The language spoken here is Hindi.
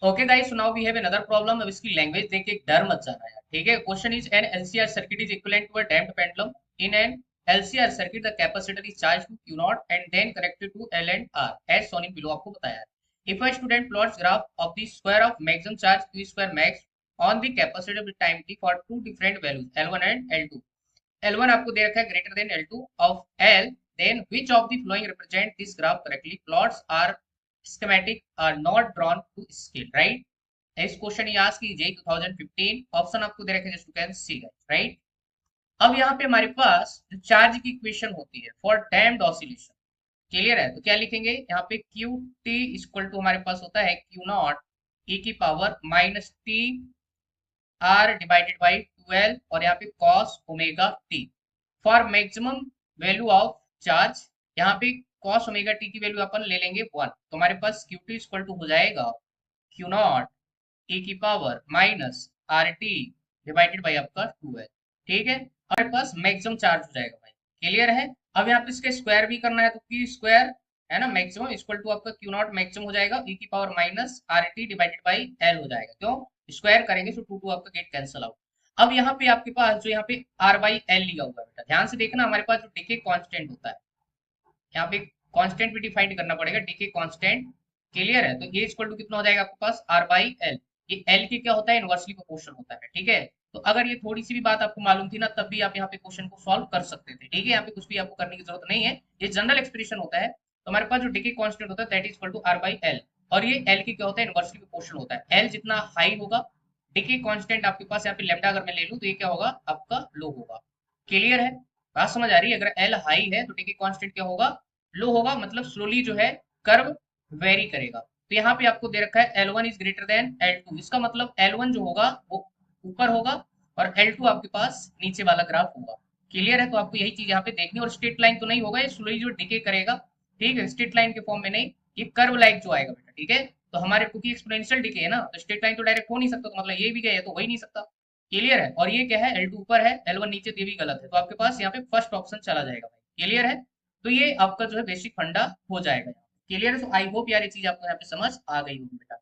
Okay guys, so now we have another problem. अब इसकी लैंग्वेज देख के डर मत जाना यार, ठीक है। Question is an LCR circuit is equivalent to a damped pendulum. In an LCR circuit the capacitor is charge to Q naught and then connected to L and R as shown in below. आपको बताया है if a student plots graph of the square of maximum charge Q square max on the capacitor with time T for two different values L1 and L2। L1 आपको दे रखा है greater than L2 of L, then which of the following represent this graph correctly. Plots are schematic are not drawn to scale, right? इस क्वेश्चन ये आज की जेई 2015 ऑप्शन आपको दे रखे just you can see, right. अब यहाँ पे हमारे पास जो चार्ज की इक्वेशन होती है फॉर डैम्प्ड ऑसिलेशन, क्लियर है, तो क्या लिखेंगे यहाँ पे क्यू टी इक्वल टू हमारे पास होता है क्यू नॉट ई की power minus T R divided by 12 और यहाँ पे cos omega T for maximum value of charge. यहाँ पे कॉस ओमेगा टी की वैल्यू अपन ले लेंगे 1, तो हमारे पास क्यू टी इक्वल टू हो जाएगा क्यू नॉट e की power minus R T divided by आपका 2 है, ठीक है। हमारे पास मैक्सिमम चार्ज हो जाएगा भाई, क्लियर है। अब यहाँ पे इसके स्क्वायर भी करना है तो क्यू स्क्वायर है ना मैक्सिमम इक्वल टू आपका क्यू नॉट मैक्सिमम हो जाएगा e की power minus R T divided by L हो जाएगा। क्यों स्क्वायर करेंगे तो टू टू आपका गेट कैंसिल आउट। अब यहाँ पे आपके पास जो यहाँ पे आर बाई एल लिया हुआ है बेटा, ध्यान से देखना, हमारे पास जो डीके कांस्टेंट होता है यहाँ पे कांस्टेंट भी डिफाइन करना पड़ेगा, डीके कांस्टेंट, क्लियर है। तो ये इक्वल टू कितना हो जाएगा आपके पास आर बाई एल। ये एल की क्या होता है इनवर्सली प्रोपोर्शनल होता है, ठीक है। तो अगर ये थोड़ी सी भी बात आपको मालूम थी ना तब भी आप यहाँ पे क्वेश्चन को सॉल्व कर सकते थे, ठीक है। यहाँ पे कुछ भी आपको करने की जरूरत नहीं है, ये जनरल एक्सप्रेशन होता है। तो हमारे पास जो डीके कांस्टेंट होता है that is equal to R by L, और ये एल की क्या होता है इनवर्सली प्रोपोर्शनल होता है। एल जितना हाई होगा डीके कांस्टेंट आपके पास यहाँ पे लेमडा अगर मैं ले लूं तो ये क्या होगा आपका लो होगा, क्लियर है। बात समझ आ रही है, अगर एल हाई है तो डीके कांस्टेंट क्या होगा लो होगा, मतलब स्लोली जो है कर्व वेरी करेगा। तो यहाँ पे आपको दे रखा है L1 is greater than L2, इसका मतलब L1 जो होगा वो ऊपर होगा और L2 आपके पास नीचे वाला ग्राफ होगा, क्लियर है। तो आपको यही चीज यहाँ पे देखनी है, और स्ट्रेट लाइन तो नहीं होगा, ये स्लोली जो डिके करेगा, ठीक है, स्ट्रेट लाइन के फॉर्म में नहीं, ये कर्व लाइक जो आएगा बेटा, ठीक है। तो हमारे क्योंकि एक्सपोनेंशियल डिके है ना तो स्ट्रेट लाइन तो डायरेक्ट हो नहीं सकता, तो मतलब ये भी गया तो हो ही नहीं सकता, क्लियर है। और ये क्या है L2 ऊपर है L1 नीचे, तो ये भी गलत है, तो आपके पास यहाँ पे फर्स्ट ऑप्शन चला जाएगा भाई, क्लियर है। तो ये आपका जो है बेसिक फंडा हो जाएगा, क्लियर है। तो आई होप यार ये चीज आपको यहाँ पे समझ आ गई होगी बेटा।